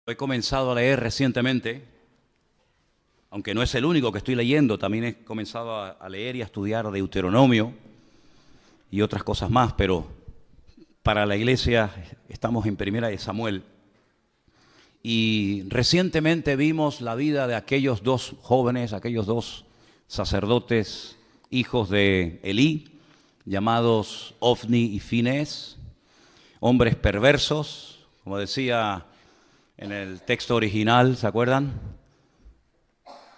He comenzado a leer recientemente, aunque no es el único que estoy leyendo, también he comenzado a leer y a estudiar Deuteronomio y otras cosas más, pero para la iglesia estamos en Primera de Samuel. Y recientemente vimos la vida de aquellos dos jóvenes, aquellos dos sacerdotes, hijos de Elí, llamados Ofni y Finés, hombres perversos, como decía en el texto original, ¿se acuerdan?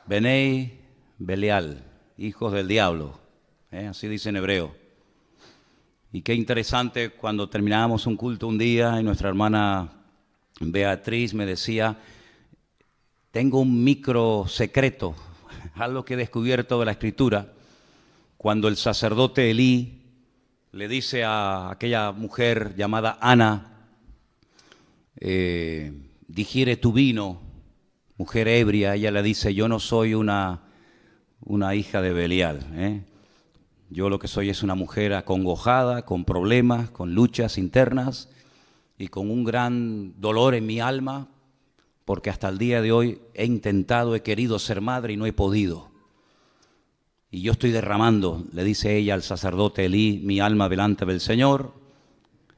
Benei Belial, hijos del diablo, así dice en hebreo. Y qué interesante, cuando terminábamos un culto un día y nuestra hermana Beatriz me decía, tengo un micro secreto, algo que he descubierto de la Escritura, cuando el sacerdote Elí le dice a aquella mujer llamada Ana, digiere tu vino, mujer ebria, ella le dice, yo no soy una hija de Belial, Yo lo que soy es una mujer acongojada, con problemas, con luchas internas y con un gran dolor en mi alma, porque hasta el día de hoy he querido ser madre y no he podido. Y yo estoy derramando, le dice ella al sacerdote Elí, mi alma delante del Señor.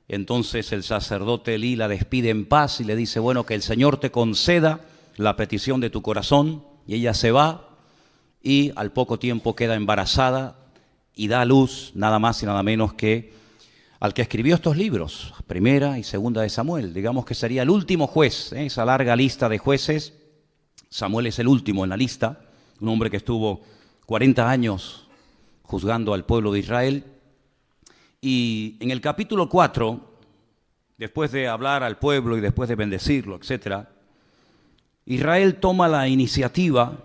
Entonces el sacerdote Elí la despide en paz y le dice, bueno, que el Señor te conceda la petición de tu corazón. Y ella se va y al poco tiempo queda embarazada y da a luz nada más y nada menos que al que escribió estos libros, Primera y Segunda de Samuel. Digamos que sería el último juez, esa larga lista de jueces. Samuel es el último en la lista, un hombre que estuvo 40 años juzgando al pueblo de Israel. Y en el capítulo 4, después de hablar al pueblo y después de bendecirlo, etc., Israel toma la iniciativa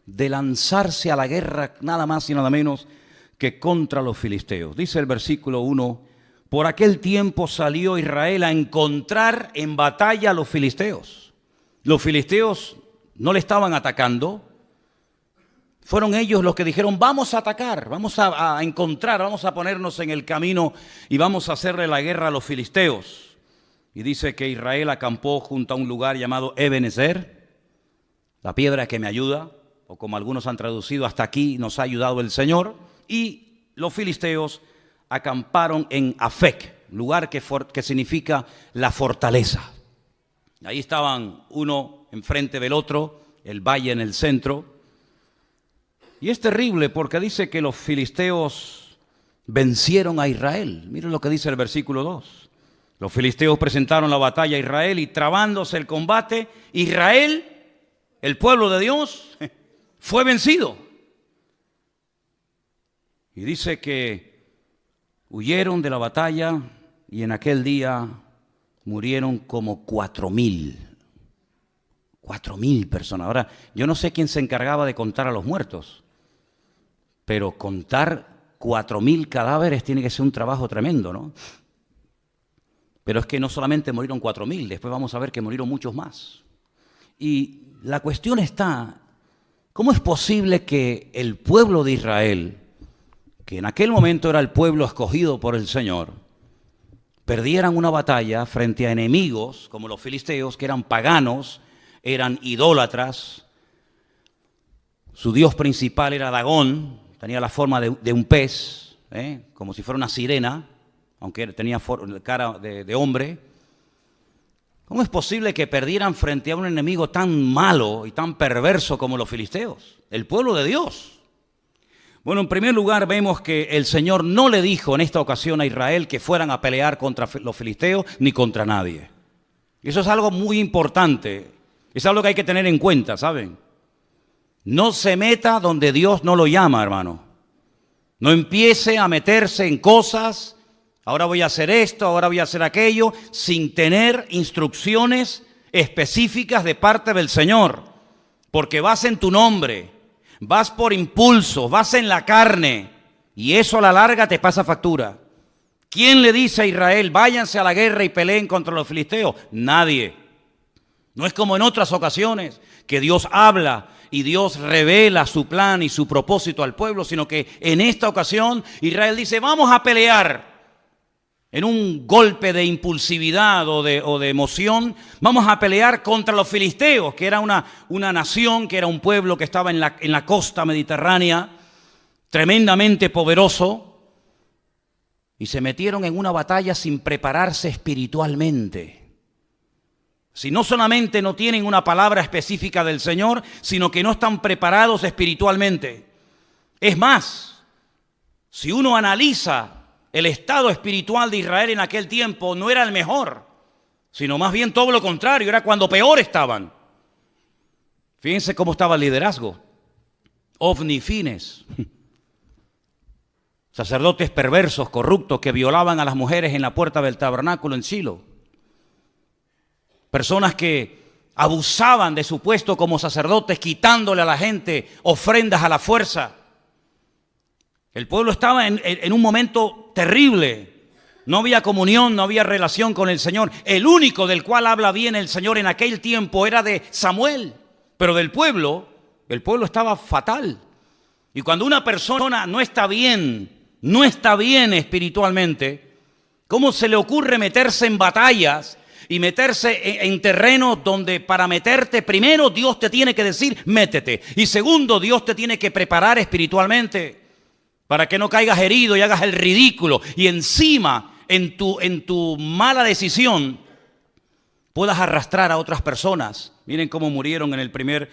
de lanzarse a la guerra nada más y nada menos que contra los filisteos. Dice el versículo 1, por aquel tiempo salió Israel a encontrar en batalla a los filisteos. Los filisteos no le estaban atacando. Fueron ellos los que dijeron, vamos a atacar, vamos a encontrar, vamos a ponernos en el camino y vamos a hacerle la guerra a los filisteos. Y dice que Israel acampó junto a un lugar llamado Ebenezer, la piedra que me ayuda, o como algunos han traducido, hasta aquí nos ha ayudado el Señor. Y los filisteos acamparon en Afec, lugar que significa la fortaleza. Ahí estaban uno enfrente del otro, el valle en el centro. Y es terrible porque dice que los filisteos vencieron a Israel. Miren lo que dice el versículo 2. Los filisteos presentaron la batalla a Israel y trabándose el combate, Israel, el pueblo de Dios, fue vencido. Y dice que huyeron de la batalla y en aquel día murieron como 4,000. 4,000 personas. Ahora, yo no sé quién se encargaba de contar a los muertos, pero contar 4,000 cadáveres tiene que ser un trabajo tremendo, ¿no? Pero es que no solamente murieron 4,000, después vamos a ver que murieron muchos más. Y la cuestión está, ¿cómo es posible que el pueblo de Israel, que en aquel momento era el pueblo escogido por el Señor, perdieran una batalla frente a enemigos como los filisteos, que eran paganos, eran idólatras? Su dios principal era Dagón, tenía la forma de un pez, como si fuera una sirena, aunque tenía cara de hombre. ¿Cómo es posible que perdieran frente a un enemigo tan malo y tan perverso como los filisteos? El pueblo de Dios. Bueno, en primer lugar vemos que el Señor no le dijo en esta ocasión a Israel que fueran a pelear contra los filisteos ni contra nadie. Eso es algo muy importante. Es algo que hay que tener en cuenta, ¿saben? No se meta donde Dios no lo llama, hermano. No empiece a meterse en cosas. Ahora voy a hacer esto, ahora voy a hacer aquello, sin tener instrucciones específicas de parte del Señor. Porque vas en tu nombre, vas por impulso, vas en la carne, y eso a la larga te pasa factura. ¿Quién le dice a Israel, váyanse a la guerra y peleen contra los filisteos? Nadie. No es como en otras ocasiones que Dios habla y Dios revela su plan y su propósito al pueblo, sino que en esta ocasión Israel dice, vamos a pelear. en un golpe de impulsividad o de emoción, vamos a pelear contra los filisteos, que era una nación, que era un pueblo que estaba en la costa mediterránea, tremendamente poderoso, y se metieron en una batalla sin prepararse espiritualmente. Si no solamente no tienen una palabra específica del Señor, sino que no están preparados espiritualmente. Es más, si uno analiza el estado espiritual de Israel en aquel tiempo, no era el mejor, sino más bien todo lo contrario, era cuando peor estaban. Fíjense cómo estaba el liderazgo. Ofni y Fines, sacerdotes perversos, corruptos, que violaban a las mujeres en la puerta del tabernáculo en Silo. Personas que abusaban de su puesto como sacerdotes, quitándole a la gente ofrendas a la fuerza. El pueblo estaba en un momento terrible. No había comunión, no había relación con el Señor. El único del cual habla bien el Señor en aquel tiempo era de Samuel. Pero del pueblo, el pueblo estaba fatal. Y cuando una persona no está bien espiritualmente, ¿cómo se le ocurre meterse en batallas y meterse en terrenos donde para meterte, primero Dios te tiene que decir, métete? Y segundo, Dios te tiene que preparar espiritualmente para que no caigas herido y hagas el ridículo. Y encima, en tu mala decisión, puedas arrastrar a otras personas. Miren cómo murieron en el primer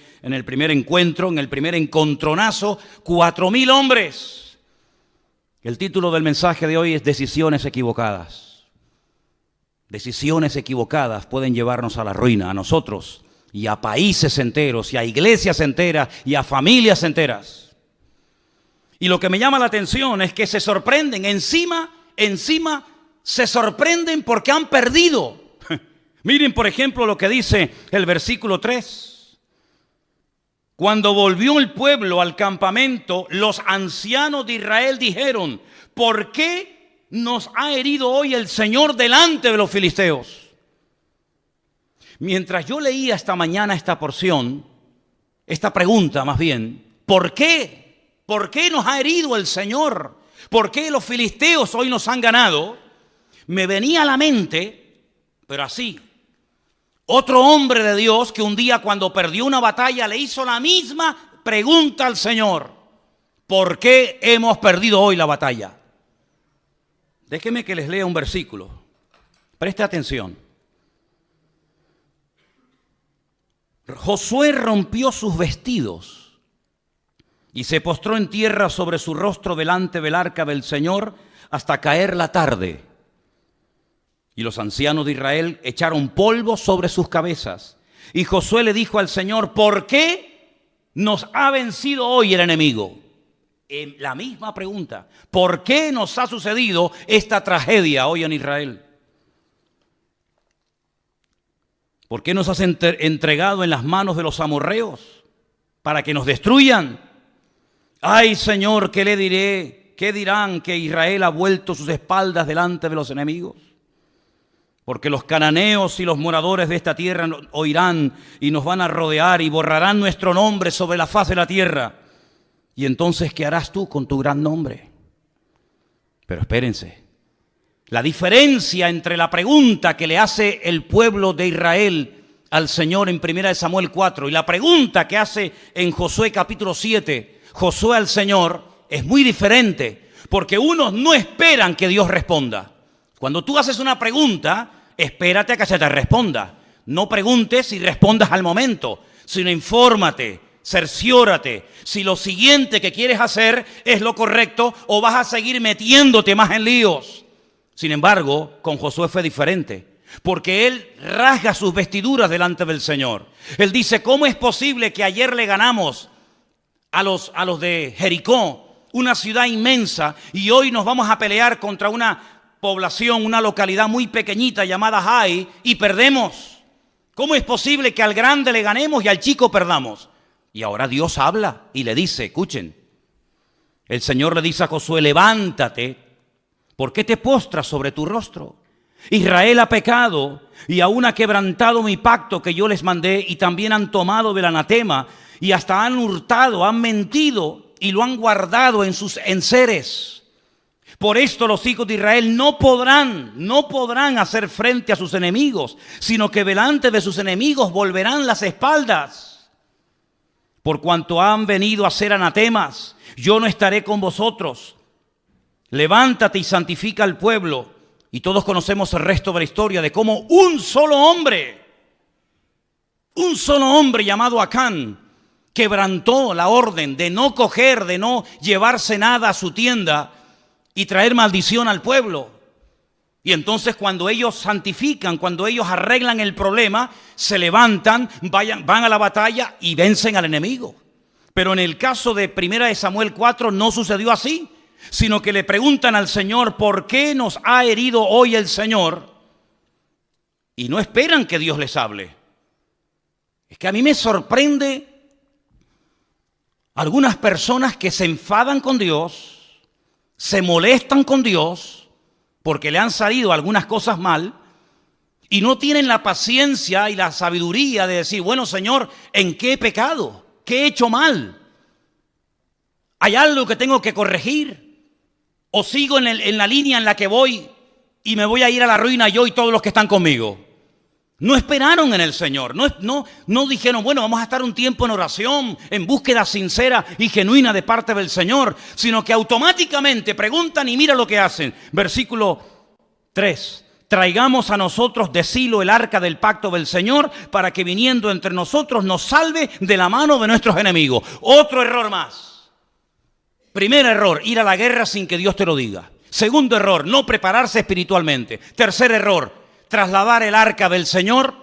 encuentro, en el primer encontronazo, 4,000 hombres. El título del mensaje de hoy es Decisiones equivocadas. Decisiones equivocadas pueden llevarnos a la ruina, a nosotros, y a países enteros, y a iglesias enteras, y a familias enteras. Y lo que me llama la atención es que se sorprenden, encima se sorprenden porque han perdido. Miren, por ejemplo, lo que dice el versículo 3. Cuando volvió el pueblo al campamento, los ancianos de Israel dijeron, ¿por qué nos ha herido hoy el Señor delante de los filisteos? Mientras yo leía esta mañana esta porción, esta pregunta más bien, ¿por qué? ¿Por qué nos ha herido el Señor? ¿Por qué los filisteos hoy nos han ganado? Me venía a la mente, pero así, otro hombre de Dios que un día cuando perdió una batalla le hizo la misma pregunta al Señor. ¿Por qué hemos perdido hoy la batalla? Déjenme que les lea un versículo. Preste atención. Josué rompió sus vestidos y se postró en tierra sobre su rostro delante del arca del Señor hasta caer la tarde. Y los ancianos de Israel echaron polvo sobre sus cabezas. Y Josué le dijo al Señor, ¿por qué nos ha vencido hoy el enemigo? La misma pregunta, ¿por qué nos ha sucedido esta tragedia hoy en Israel? ¿Por qué nos has entregado en las manos de los amorreos para que nos destruyan? Ay, Señor, ¿qué le diré? ¿Qué dirán que Israel ha vuelto sus espaldas delante de los enemigos? Porque los cananeos y los moradores de esta tierra oirán y nos van a rodear y borrarán nuestro nombre sobre la faz de la tierra. Y entonces, ¿qué harás tú con tu gran nombre? Pero espérense, la diferencia entre la pregunta que le hace el pueblo de Israel al Señor en 1 Samuel 4 y la pregunta que hace en Josué capítulo 7, Josué al Señor, es muy diferente, porque unos no esperan que Dios responda. Cuando tú haces una pregunta, espérate a que se te responda. No preguntes y respondas al momento, sino infórmate, cerciórate si lo siguiente que quieres hacer es lo correcto o vas a seguir metiéndote más en líos. Sin embargo, con Josué fue diferente, porque él rasga sus vestiduras delante del Señor. Él dice, ¿cómo es posible que ayer le ganamos a los de Jericó, una ciudad inmensa, y hoy nos vamos a pelear contra una población, una localidad muy pequeñita llamada Jai, y perdemos? ¿Cómo es posible que al grande le ganemos y al chico perdamos? Y ahora Dios habla y le dice, escuchen, el Señor le dice a Josué, levántate, ¿por qué te postras sobre tu rostro? Israel ha pecado y aún ha quebrantado mi pacto que yo les mandé, y también han tomado del anatema y hasta han hurtado, han mentido y lo han guardado en sus enseres. Por esto los hijos de Israel no podrán hacer frente a sus enemigos, sino que delante de sus enemigos volverán las espaldas. Por cuanto han venido a ser anatemas, yo no estaré con vosotros. Levántate y santifica al pueblo. Y todos conocemos el resto de la historia de cómo un solo hombre llamado Acán, quebrantó la orden de no coger, de no llevarse nada a su tienda y traer maldición al pueblo. Y entonces cuando ellos santifican, cuando ellos arreglan el problema, se levantan, van a la batalla y vencen al enemigo. Pero en el caso de 1 Samuel 4 no sucedió así, sino que le preguntan al Señor, ¿por qué nos ha herido hoy el Señor? Y no esperan que Dios les hable. Es que a mí me sorprende algunas personas que se enfadan con Dios, se molestan con Dios porque le han salido algunas cosas mal y no tienen la paciencia y la sabiduría de decir, bueno, Señor, ¿en qué he pecado? ¿Qué he hecho mal? ¿Hay algo que tengo que corregir? ¿O sigo en la línea en la que voy y me voy a ir a la ruina yo y todos los que están conmigo? No esperaron en el Señor, no dijeron, bueno, vamos a estar un tiempo en oración, en búsqueda sincera y genuina de parte del Señor, sino que automáticamente preguntan y mira lo que hacen. Versículo 3, traigamos a nosotros de Silo el arca del pacto del Señor para que viniendo entre nosotros nos salve de la mano de nuestros enemigos. Otro error más. Primer error, ir a la guerra sin que Dios te lo diga. Segundo error, no prepararse espiritualmente. Tercer error, trasladar el arca del Señor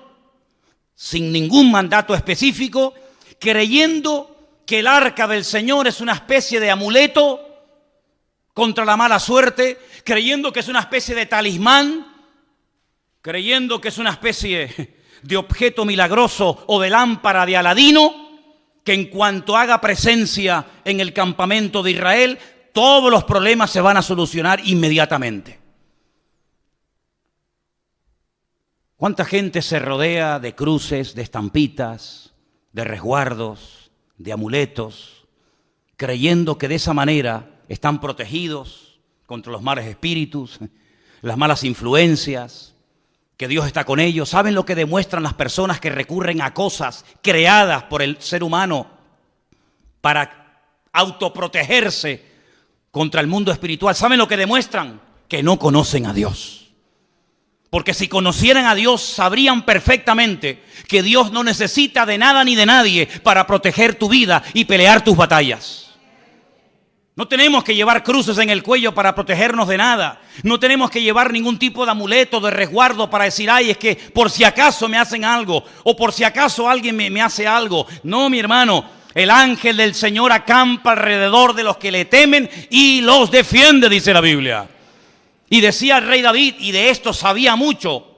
sin ningún mandato específico, creyendo que el arca del Señor es una especie de amuleto contra la mala suerte, creyendo que es una especie de talismán, creyendo que es una especie de objeto milagroso o de lámpara de Aladino, que en cuanto haga presencia en el campamento de Israel, todos los problemas se van a solucionar inmediatamente. ¿Cuánta gente se rodea de cruces, de estampitas, de resguardos, de amuletos, creyendo que de esa manera están protegidos contra los malos espíritus, las malas influencias, que Dios está con ellos? ¿Saben lo que demuestran las personas que recurren a cosas creadas por el ser humano para autoprotegerse contra el mundo espiritual? ¿Saben lo que demuestran? Que no conocen a Dios. Porque si conocieran a Dios, sabrían perfectamente que Dios no necesita de nada ni de nadie para proteger tu vida y pelear tus batallas. No tenemos que llevar cruces en el cuello para protegernos de nada. No tenemos que llevar ningún tipo de amuleto, de resguardo para decir, ay, es que por si acaso me hacen algo o por si acaso alguien me hace algo. No, mi hermano, el ángel del Señor acampa alrededor de los que le temen y los defiende, dice la Biblia. Y decía el rey David, y de esto sabía mucho,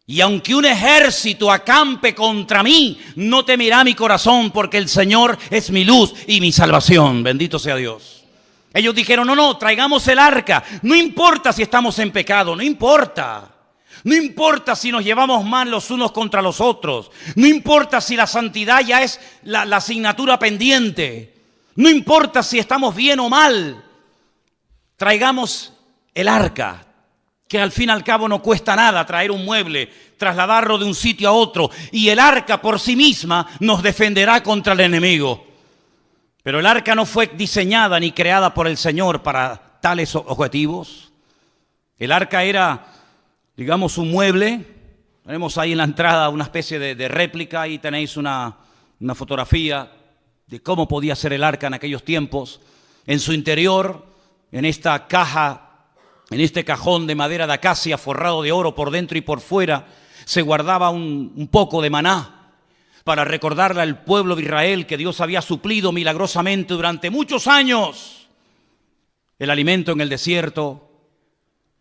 y aunque un ejército acampe contra mí, no temerá mi corazón, porque el Señor es mi luz y mi salvación. Bendito sea Dios. Ellos dijeron, no, traigamos el arca. No importa si estamos en pecado, no importa. No importa si nos llevamos mal los unos contra los otros. No importa si la santidad ya es la asignatura pendiente. No importa si estamos bien o mal. Traigamos el arca, que al fin y al cabo no cuesta nada traer un mueble, trasladarlo de un sitio a otro, y el arca por sí misma nos defenderá contra el enemigo. Pero el arca no fue diseñada ni creada por el Señor para tales objetivos. El arca era, digamos, un mueble. Tenemos ahí en la entrada una especie de réplica, ahí tenéis una fotografía de cómo podía ser el arca en aquellos tiempos. En su interior, en esta caja, en este cajón de madera de acacia forrado de oro por dentro y por fuera, se guardaba un poco de maná para recordarle al pueblo de Israel que Dios había suplido milagrosamente durante muchos años el alimento en el desierto.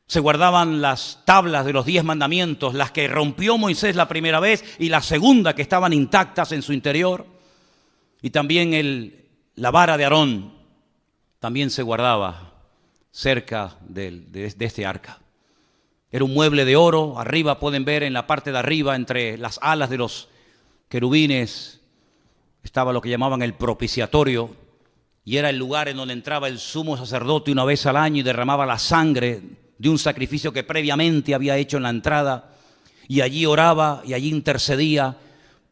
Se guardaban las tablas de los 10 mandamientos, las que rompió Moisés la primera vez y la segunda, que estaban intactas en su interior. Y también la vara de Aarón también se guardaba cerca de este arca. Era un mueble de oro. Arriba pueden ver, en la parte de arriba, entre las alas de los querubines, estaba lo que llamaban el propiciatorio, y era el lugar en donde entraba el sumo sacerdote una vez al año y derramaba la sangre de un sacrificio que previamente había hecho en la entrada, y allí oraba y allí intercedía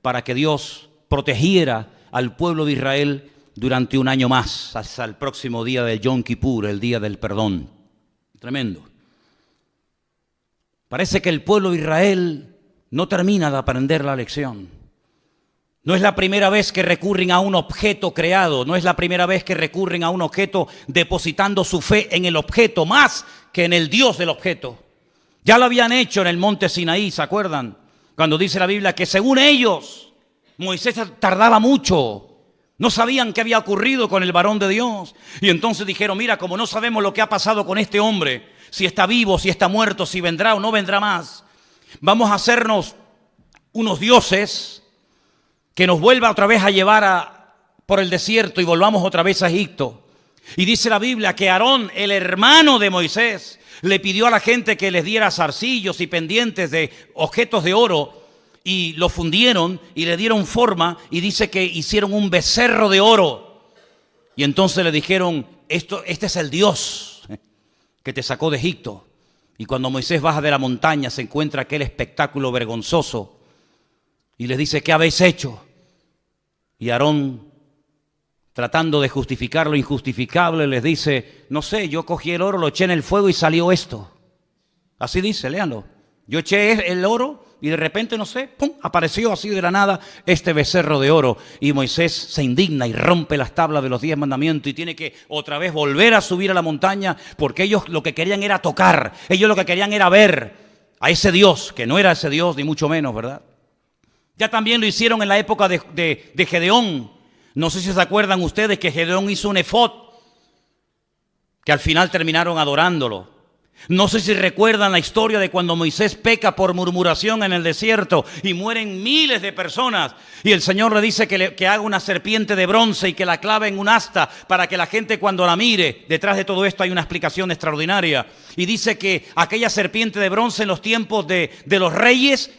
para que Dios protegiera al pueblo de Israel durante un año más, hasta el próximo día del Yom Kippur, el día del perdón. Tremendo. Parece que el pueblo de Israel no termina de aprender la lección. No es la primera vez que recurren a un objeto creado, no es la primera vez que recurren a un objeto depositando su fe en el objeto más que en el Dios del objeto. Ya lo habían hecho en el monte Sinaí, ¿se acuerdan? Cuando dice la Biblia que según ellos, Moisés tardaba mucho. No sabían qué había ocurrido con el varón de Dios. Y entonces dijeron, mira, como no sabemos lo que ha pasado con este hombre, si está vivo, si está muerto, si vendrá o no vendrá más, vamos a hacernos unos dioses que nos vuelva otra vez a llevar por el desierto y volvamos otra vez a Egipto. Y dice la Biblia que Aarón, el hermano de Moisés, le pidió a la gente que les diera zarcillos y pendientes de objetos de oro, y lo fundieron y le dieron forma, y dice que hicieron un becerro de oro. Y entonces le dijeron, este es el Dios que te sacó de Egipto. Y cuando Moisés baja de la montaña se encuentra aquel espectáculo vergonzoso y les dice, ¿qué habéis hecho? Y Aarón, tratando de justificar lo injustificable, les dice, no sé, yo cogí el oro, lo eché en el fuego y salió esto. Así dice, léanlo. Yo eché el oro y de repente, no sé, ¡pum!, apareció así de la nada este becerro de oro. Y Moisés se indigna y rompe las tablas de los 10 mandamientos y tiene que otra vez volver a subir a la montaña, porque ellos lo que querían era tocar, ellos lo que querían era ver a ese Dios, que no era ese Dios ni mucho menos, ¿verdad? Ya también lo hicieron en la época de Gedeón. No sé si se acuerdan ustedes que Gedeón hizo un efod, que al final terminaron adorándolo. No sé si recuerdan la historia de cuando Moisés peca por murmuración en el desierto y mueren miles de personas. Y el Señor le dice que haga una serpiente de bronce y que la clave en un asta para que la gente cuando la mire, detrás de todo esto hay una explicación extraordinaria. Y dice que aquella serpiente de bronce en los tiempos de los reyes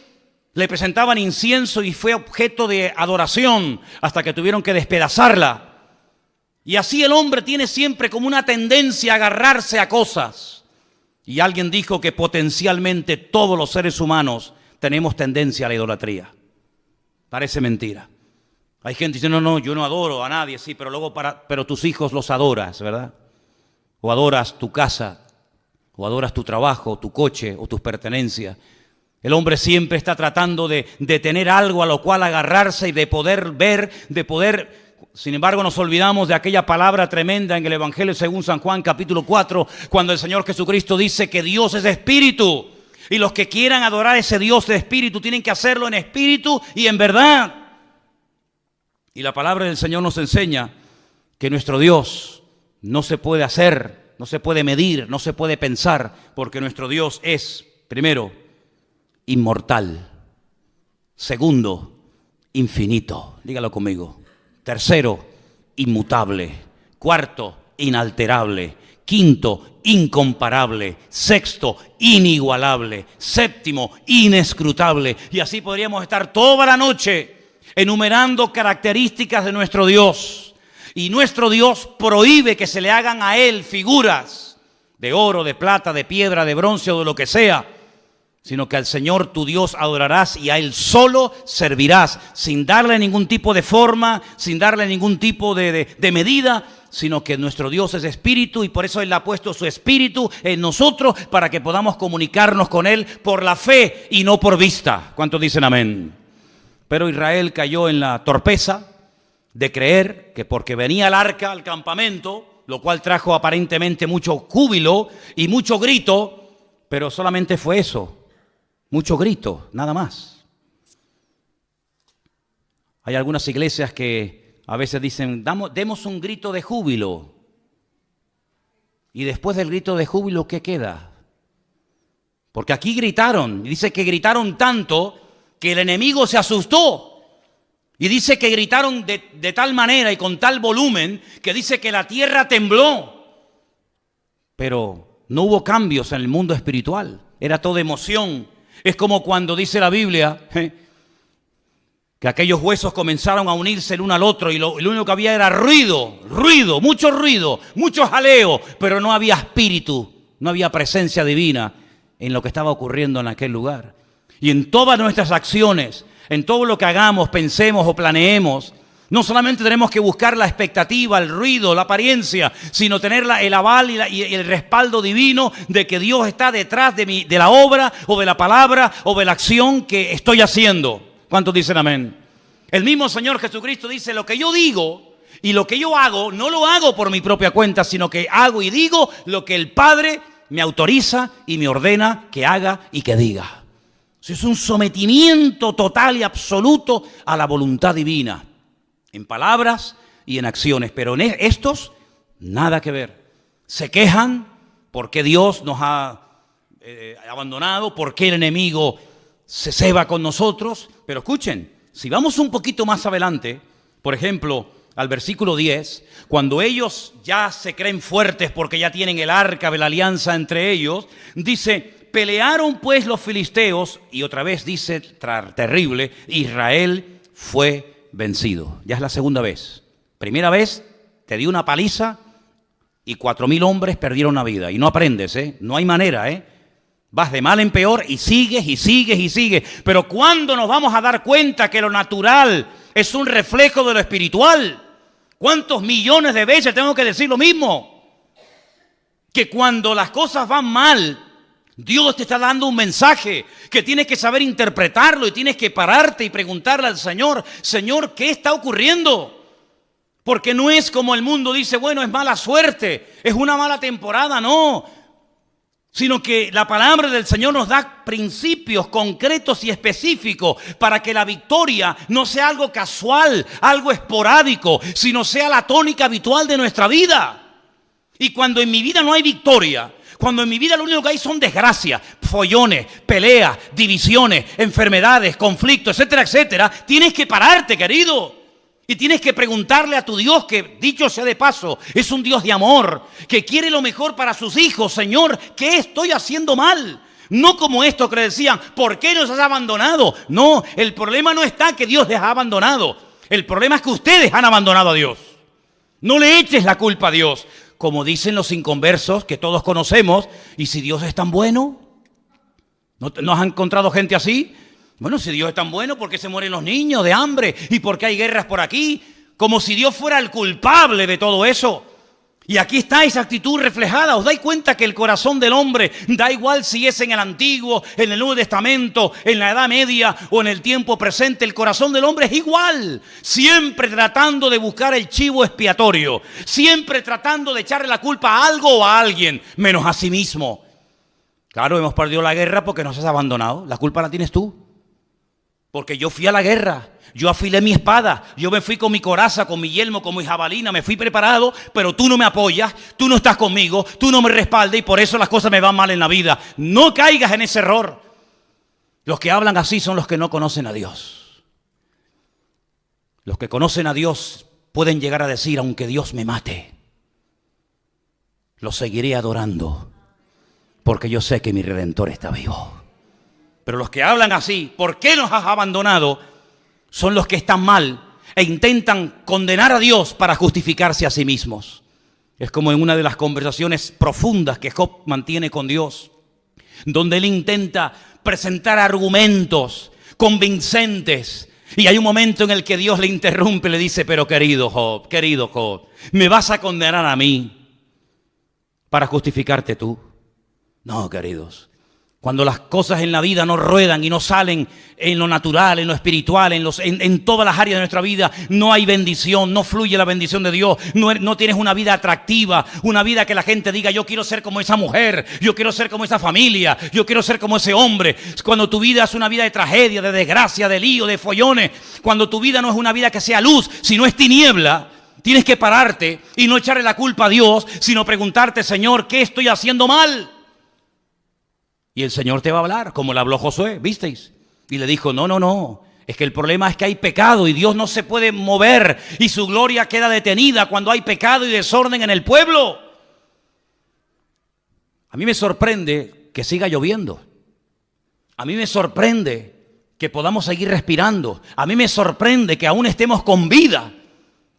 le presentaban incienso y fue objeto de adoración hasta que tuvieron que despedazarla. Y así el hombre tiene siempre como una tendencia a agarrarse a cosas. Y alguien dijo que potencialmente todos los seres humanos tenemos tendencia a la idolatría. Parece mentira. Hay gente que dice, no, yo no adoro a nadie, sí, pero luego pero tus hijos los adoras, ¿verdad? O adoras tu casa, o adoras tu trabajo, tu coche, o tus pertenencias. El hombre siempre está tratando de tener algo a lo cual agarrarse y de poder ver, de poder. Sin embargo, nos olvidamos de aquella palabra tremenda en el Evangelio según San Juan, capítulo 4, cuando el Señor Jesucristo dice que Dios es espíritu. Y los que quieran adorar a ese Dios de espíritu tienen que hacerlo en espíritu y en verdad. Y la palabra del Señor nos enseña que nuestro Dios no se puede hacer, no se puede medir, no se puede pensar, porque nuestro Dios es, primero, inmortal. Segundo, infinito. Dígalo conmigo. Tercero, inmutable. Cuarto, inalterable. Quinto, incomparable. Sexto, inigualable. Séptimo, inescrutable. Y así podríamos estar toda la noche enumerando características de nuestro Dios. Y nuestro Dios prohíbe que se le hagan a Él figuras de oro, de plata, de piedra, de bronce o de lo que sea, sino que al Señor tu Dios adorarás y a Él solo servirás, sin darle ningún tipo de forma, sin darle ningún tipo de medida, sino que nuestro Dios es espíritu y por eso Él ha puesto su espíritu en nosotros para que podamos comunicarnos con Él por la fe y no por vista. ¿Cuántos dicen amén? Pero Israel cayó en la torpeza de creer que porque venía el arca al campamento, lo cual trajo aparentemente mucho júbilo y mucho grito, pero solamente fue eso. Mucho grito, nada más. Hay algunas iglesias que a veces dicen, demos un grito de júbilo. Y después del grito de júbilo, ¿qué queda? Porque aquí gritaron, y dice que gritaron tanto que el enemigo se asustó. Y dice que gritaron de tal manera y con tal volumen que dice que la tierra tembló. Pero no hubo cambios en el mundo espiritual, era todo emoción. Es como cuando dice la Biblia que aquellos huesos comenzaron a unirse el uno al otro y lo único que había era ruido, mucho jaleo, pero no había espíritu, no había presencia divina en lo que estaba ocurriendo en aquel lugar. Y en todas nuestras acciones, en todo lo que hagamos, pensemos o planeemos, no solamente tenemos que buscar la expectativa, el ruido, la apariencia, sino tener el aval y el respaldo divino de que Dios está detrás de la obra o de la palabra o de la acción que estoy haciendo. ¿Cuántos dicen amén? El mismo Señor Jesucristo dice, lo que yo digo y lo que yo hago, no lo hago por mi propia cuenta, sino que hago y digo lo que el Padre me autoriza y me ordena que haga y que diga. Eso es un sometimiento total y absoluto a la voluntad divina, en palabras y en acciones, pero en estos nada que ver. Se quejan porque Dios nos ha abandonado, porque el enemigo se ceba con nosotros, pero escuchen, si vamos un poquito más adelante, por ejemplo, al versículo 10, cuando ellos ya se creen fuertes porque ya tienen el arca de la alianza entre ellos, dice, pelearon pues los filisteos, y otra vez dice, terrible, Israel fue vencido. Ya es la segunda vez. Primera vez te dio una paliza y 4,000 hombres perdieron la vida. Y no aprendes, no hay manera, Vas de mal en peor y sigues y sigues y sigues. Pero ¿cuándo nos vamos a dar cuenta que lo natural es un reflejo de lo espiritual? ¿Cuántos millones de veces tengo que decir lo mismo? Que cuando las cosas van mal, Dios te está dando un mensaje que tienes que saber interpretarlo y tienes que pararte y preguntarle al Señor, Señor, ¿qué está ocurriendo? Porque no es como el mundo dice, bueno, es mala suerte, es una mala temporada, no. Sino que la palabra del Señor nos da principios concretos y específicos para que la victoria no sea algo casual, algo esporádico, sino sea la tónica habitual de nuestra vida. Y cuando en mi vida no hay victoria, cuando en mi vida lo único que hay son desgracias, follones, peleas, divisiones, enfermedades, conflictos, etcétera, etcétera, tienes que pararte, querido. Y tienes que preguntarle a tu Dios, que dicho sea de paso, es un Dios de amor, que quiere lo mejor para sus hijos. Señor, ¿qué estoy haciendo mal? No como esto que le decían, ¿por qué nos has abandonado? No, el problema no está que Dios les ha abandonado. El problema es que ustedes han abandonado a Dios. No le eches la culpa a Dios. Como dicen los inconversos que todos conocemos, ¿y si Dios es tan bueno? ¿No has encontrado gente así? Bueno, si Dios es tan bueno, ¿por qué se mueren los niños de hambre? ¿Y por qué hay guerras por aquí? Como si Dios fuera el culpable de todo eso. Y aquí está esa actitud reflejada. ¿Os dais cuenta que el corazón del hombre, da igual si es en el Antiguo, en el Nuevo Testamento, en la Edad Media o en el tiempo presente, el corazón del hombre es igual? Siempre tratando de buscar el chivo expiatorio, siempre tratando de echarle la culpa a algo o a alguien, menos a sí mismo. Claro, hemos perdido la guerra porque nos has abandonado. La culpa la tienes tú. Porque yo fui a la guerra, yo afilé mi espada, yo me fui con mi coraza, con mi yelmo, con mi jabalina, me fui preparado, pero tú no me apoyas, tú no estás conmigo, tú no me respaldas y por eso las cosas me van mal en la vida. No caigas en ese error. Los que hablan así son los que no conocen a Dios. Los que conocen a Dios pueden llegar a decir, aunque Dios me mate, lo seguiré adorando, porque yo sé que mi Redentor está vivo. Pero los que hablan así, ¿por qué nos has abandonado?, son los que están mal e intentan condenar a Dios para justificarse a sí mismos. Es como en una de las conversaciones profundas que Job mantiene con Dios, donde él intenta presentar argumentos convincentes. Y hay un momento en el que Dios le interrumpe y le dice, pero querido Job, ¿me vas a condenar a mí para justificarte tú? No, queridos. Cuando las cosas en la vida no ruedan y no salen en lo natural, en lo espiritual, en todas las áreas de nuestra vida, no hay bendición, no fluye la bendición de Dios, no tienes una vida atractiva, una vida que la gente diga, yo quiero ser como esa mujer, yo quiero ser como esa familia, yo quiero ser como ese hombre. Cuando tu vida es una vida de tragedia, de desgracia, de lío, de follones, cuando tu vida no es una vida que sea luz, sino es tiniebla, tienes que pararte y no echarle la culpa a Dios, sino preguntarte, Señor, ¿qué estoy haciendo mal? Y el Señor te va a hablar, como le habló Josué, ¿visteis? Y le dijo, no, es que el problema es que hay pecado y Dios no se puede mover y su gloria queda detenida cuando hay pecado y desorden en el pueblo. A mí me sorprende que siga lloviendo. A mí me sorprende que podamos seguir respirando. A mí me sorprende que aún estemos con vida.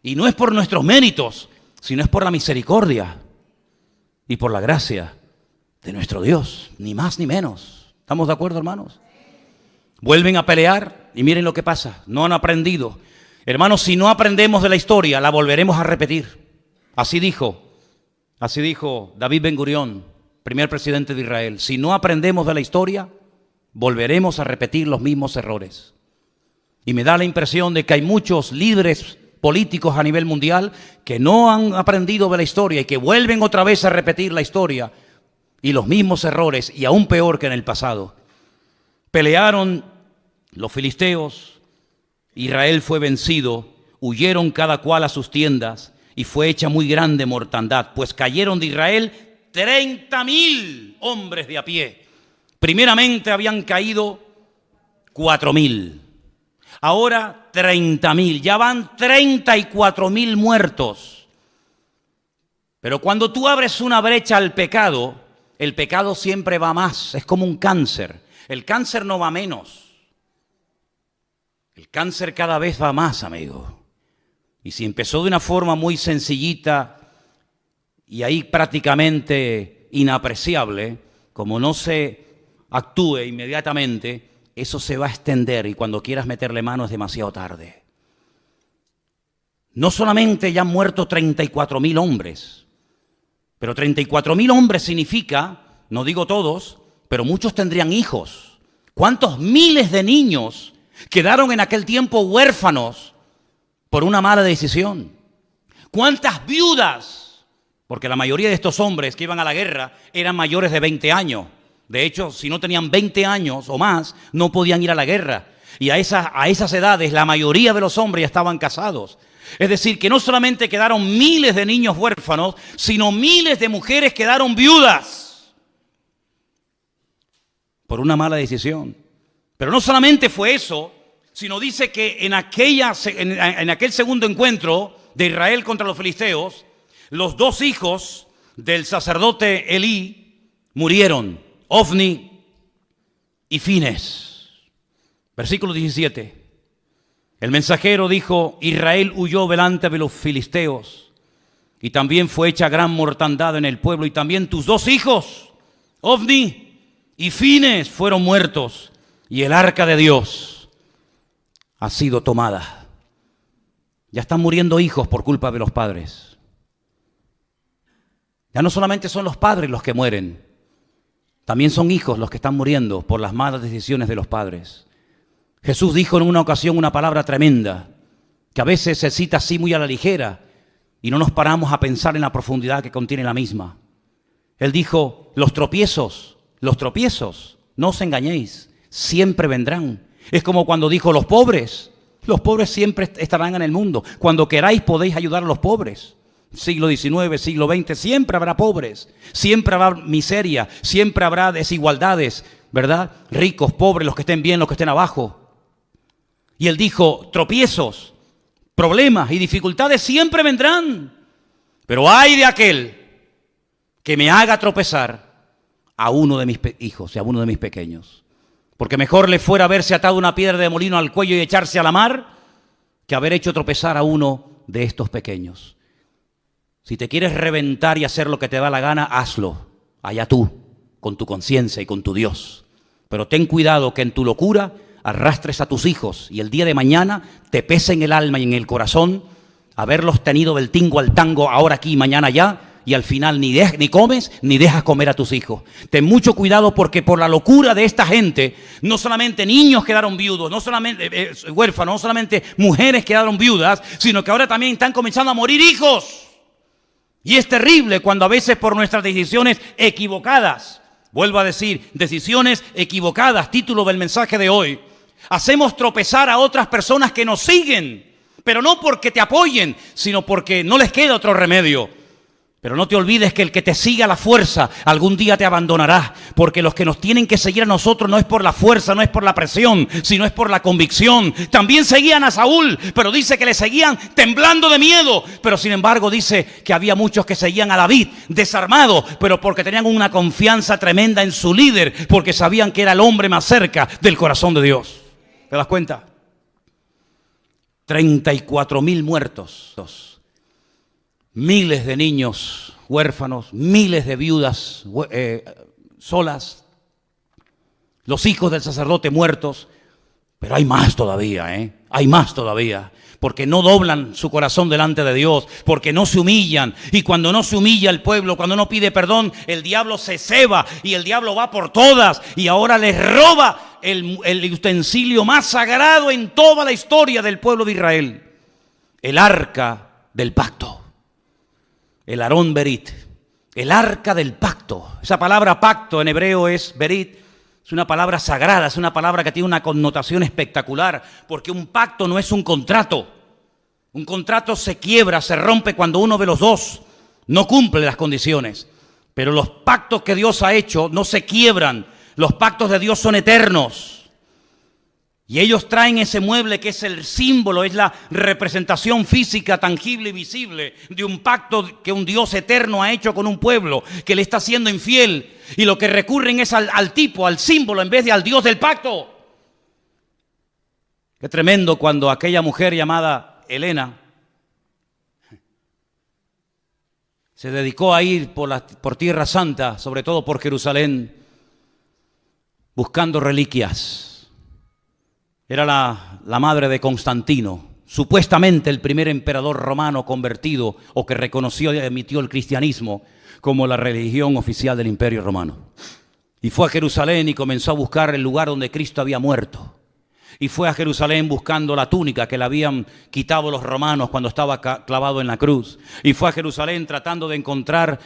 Y no es por nuestros méritos, sino es por la misericordia y por la gracia de nuestro Dios, ni más ni menos. ¿Estamos de acuerdo, hermanos? Vuelven a pelear y miren lo que pasa. No han aprendido. Hermanos, si no aprendemos de la historia, la volveremos a repetir. Así dijo David Ben-Gurión, primer presidente de Israel. Si no aprendemos de la historia, volveremos a repetir los mismos errores. Y me da la impresión de que hay muchos líderes políticos a nivel mundial que no han aprendido de la historia y que vuelven otra vez a repetir la historia y los mismos errores, y aún peor que en el pasado. Pelearon los filisteos, Israel fue vencido, huyeron cada cual a sus tiendas y fue hecha muy grande mortandad, pues cayeron de Israel 30,000 hombres de a pie. Primeramente habían caído 4,000. Ahora 30,000, ya van 34,000 muertos. Pero cuando tú abres una brecha al pecado, el pecado siempre va más, es como un cáncer. El cáncer no va menos. El cáncer cada vez va más, amigo. Y si empezó de una forma muy sencillita y ahí prácticamente inapreciable, como no se actúe inmediatamente, eso se va a extender y cuando quieras meterle mano es demasiado tarde. No solamente ya han muerto 34,000 hombres, pero 34,000 hombres significa, no digo todos, pero muchos tendrían hijos. ¿Cuántos miles de niños quedaron en aquel tiempo huérfanos por una mala decisión? ¿Cuántas viudas? Porque la mayoría de estos hombres que iban a la guerra eran mayores de 20 años. De hecho, si no tenían 20 años o más, no podían ir a la guerra. Y a esas edades, la mayoría de los hombres ya estaban casados. Es decir, que no solamente quedaron miles de niños huérfanos, sino miles de mujeres quedaron viudas por una mala decisión. Pero no solamente fue eso, sino dice que en aquel segundo encuentro de Israel contra los filisteos, los dos hijos del sacerdote Elí murieron, Ofni y Fines. Versículo 17. El mensajero dijo: Israel huyó delante de los filisteos y también fue hecha gran mortandad en el pueblo, y también tus dos hijos, Ofni y Fines, fueron muertos, y el arca de Dios ha sido tomada. Ya están muriendo hijos por culpa de los padres. Ya no solamente son los padres los que mueren, también son hijos los que están muriendo por las malas decisiones de los padres. Jesús dijo en una ocasión una palabra tremenda, que a veces se cita así muy a la ligera y no nos paramos a pensar en la profundidad que contiene la misma. Él dijo: los tropiezos, no os engañéis, siempre vendrán. Es como cuando dijo: los pobres siempre estarán en el mundo. Cuando queráis podéis ayudar a los pobres. Siglo XIX, siglo XX, siempre habrá pobres, siempre habrá miseria, siempre habrá desigualdades, ¿verdad? Ricos, pobres, los que estén bien, los que estén abajo. Y él dijo: tropiezos, problemas y dificultades siempre vendrán, pero ay de aquel que me haga tropezar a uno de mis hijos y a uno de mis pequeños. Porque mejor le fuera haberse atado una piedra de molino al cuello y echarse a la mar que haber hecho tropezar a uno de estos pequeños. Si te quieres reventar y hacer lo que te da la gana, hazlo, allá tú, con tu conciencia y con tu Dios. Pero ten cuidado que en tu locura arrastres a tus hijos y el día de mañana te pese en el alma y en el corazón haberlos tenido del tingo al tango, ahora aquí y mañana allá, y al final ni comes ni dejas comer a tus hijos. Ten mucho cuidado, porque por la locura de esta gente, no solamente niños quedaron viudos, no solamente huérfanos, no solamente mujeres quedaron viudas, sino que ahora también están comenzando a morir hijos. Y es terrible cuando a veces por nuestras decisiones equivocadas, vuelvo a decir, decisiones equivocadas, título del mensaje de hoy, hacemos tropezar a otras personas que nos siguen, pero no porque te apoyen, sino porque no les queda otro remedio. Pero no te olvides que el que te siga a la fuerza algún día te abandonará, porque los que nos tienen que seguir a nosotros no es por la fuerza, no es por la presión, sino es por la convicción. También seguían a Saúl, pero dice que le seguían temblando de miedo, pero sin embargo dice que había muchos que seguían a David desarmado, pero porque tenían una confianza tremenda en su líder, porque sabían que era el hombre más cerca del corazón de Dios. ¿Te das cuenta? 34.000 muertos, miles de niños huérfanos, miles de viudas solas, los hijos del sacerdote muertos. Pero hay más todavía, hay más todavía. Porque no doblan su corazón delante de Dios, porque no se humillan. Y cuando no se humilla el pueblo, cuando no pide perdón, el diablo se ceba y el diablo va por todas. Y ahora les roba el utensilio más sagrado en toda la historia del pueblo de Israel. El arca del pacto. El Aarón Berit. El arca del pacto. Esa palabra pacto en hebreo es Berit. Es una palabra sagrada, es una palabra que tiene una connotación espectacular, porque un pacto no es un contrato. Un contrato se quiebra, se rompe cuando uno de los dos no cumple las condiciones. Pero los pactos que Dios ha hecho no se quiebran. Los pactos de Dios son eternos. Y ellos traen ese mueble que es el símbolo, es la representación física, tangible y visible de un pacto que un Dios eterno ha hecho con un pueblo que le está siendo infiel. Y lo que recurren es al tipo, al símbolo, en vez de al Dios del pacto. Qué tremendo cuando aquella mujer llamada Helena se dedicó a ir por Tierra Santa, sobre todo por Jerusalén, buscando reliquias. Era la madre de Constantino, supuestamente el primer emperador romano convertido o que reconoció y admitió el cristianismo como la religión oficial del Imperio Romano. Y fue a Jerusalén y comenzó a buscar el lugar donde Cristo había muerto. Y fue a Jerusalén buscando la túnica que le habían quitado los romanos cuando estaba clavado en la cruz. Y fue a Jerusalén tratando de encontrar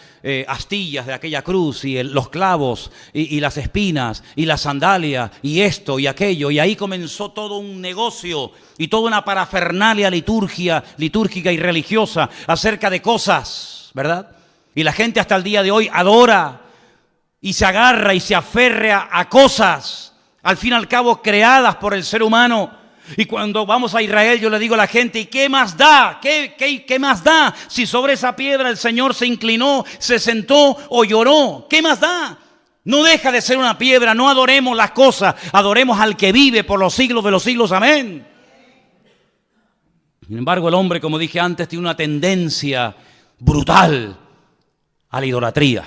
astillas de aquella cruz y los clavos y las espinas y la sandalia y esto y aquello. Y ahí comenzó todo un negocio y toda una parafernalia litúrgica y religiosa acerca de cosas, ¿verdad? Y la gente hasta el día de hoy adora y se agarra y se aferra a cosas, al fin y al cabo creadas por el ser humano. Y cuando vamos a Israel yo le digo a la gente, ¿y qué más da? ¿Qué más da? Si sobre esa piedra el Señor se inclinó, se sentó o lloró, ¿qué más da? No deja de ser una piedra, no adoremos las cosas, adoremos al que vive por los siglos de los siglos, amén. Sin embargo, el hombre, como dije antes, tiene una tendencia brutal a la idolatría.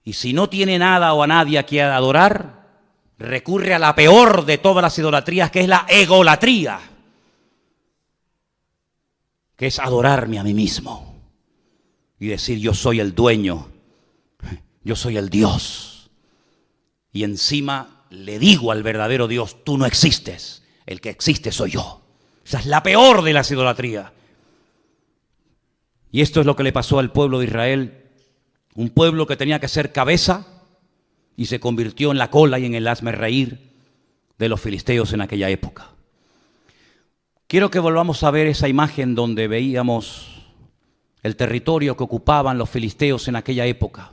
Y si no tiene nada o a nadie a quien adorar, recurre a la peor de todas las idolatrías, que es la egolatría, que es adorarme a mí mismo y decir yo soy el dueño, yo soy el Dios. Y encima le digo al verdadero Dios, tú no existes, el que existe soy yo. Esa es la peor de las idolatrías. Y esto es lo que le pasó al pueblo de Israel, un pueblo que tenía que ser cabeza, y se convirtió en la cola y en el hazmerreír de los filisteos en aquella época. Quiero que volvamos a ver esa imagen donde veíamos el territorio que ocupaban los filisteos en aquella época.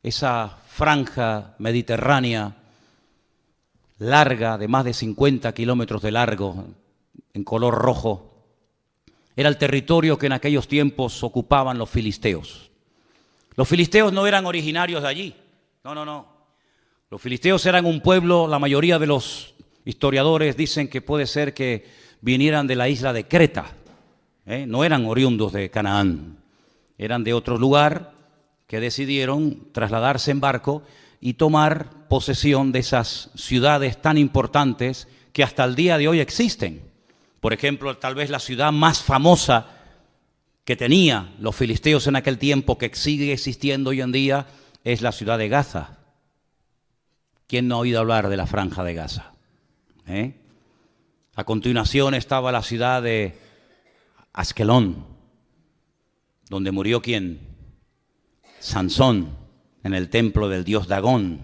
Esa franja mediterránea larga, de más de 50 kilómetros de largo, en color rojo. Era el territorio que en aquellos tiempos ocupaban los filisteos. Los filisteos no eran originarios de allí. No. Los filisteos eran un pueblo, la mayoría de los historiadores dicen que puede ser que vinieran de la isla de Creta. No eran oriundos de Canaán, eran de otro lugar que decidieron trasladarse en barco y tomar posesión de esas ciudades tan importantes que hasta el día de hoy existen. Por ejemplo, tal vez la ciudad más famosa que tenía los filisteos en aquel tiempo, que sigue existiendo hoy en día, es la ciudad de Gaza. ¿Quién no ha oído hablar de la franja de Gaza? A continuación estaba la ciudad de Askelón, donde murió ¿quién? Sansón, en el templo del dios Dagón.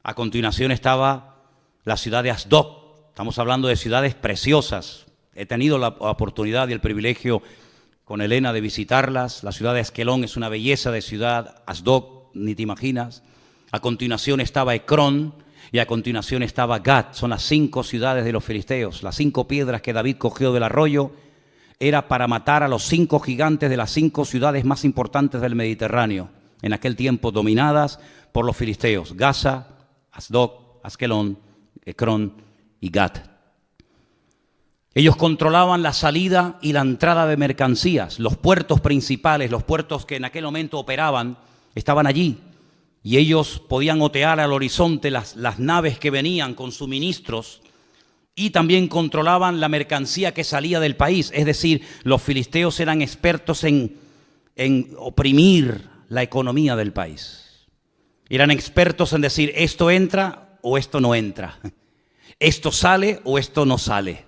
A continuación estaba la ciudad de Asdod. Estamos hablando de ciudades preciosas. He tenido la oportunidad y el privilegio con Elena de visitarlas. La ciudad de Askelón es una belleza de ciudad. Asdod, ni te imaginas. A continuación estaba Ecrón y a continuación estaba Gat. Son las 5 ciudades de los filisteos. Las 5 piedras que David cogió del arroyo era para matar a los 5 gigantes de las 5 ciudades más importantes del Mediterráneo, en aquel tiempo dominadas por los filisteos: Gaza, Asdod, Askelón, Ecrón y Gat. Ellos controlaban la salida y la entrada de mercancías. Los puertos principales, los puertos que en aquel momento operaban, estaban allí. Y ellos podían otear al horizonte las naves que venían con suministros y también controlaban la mercancía que salía del país. Es decir, los filisteos eran expertos en oprimir la economía del país. Eran expertos en decir, esto entra o esto no entra. Esto sale o esto no sale.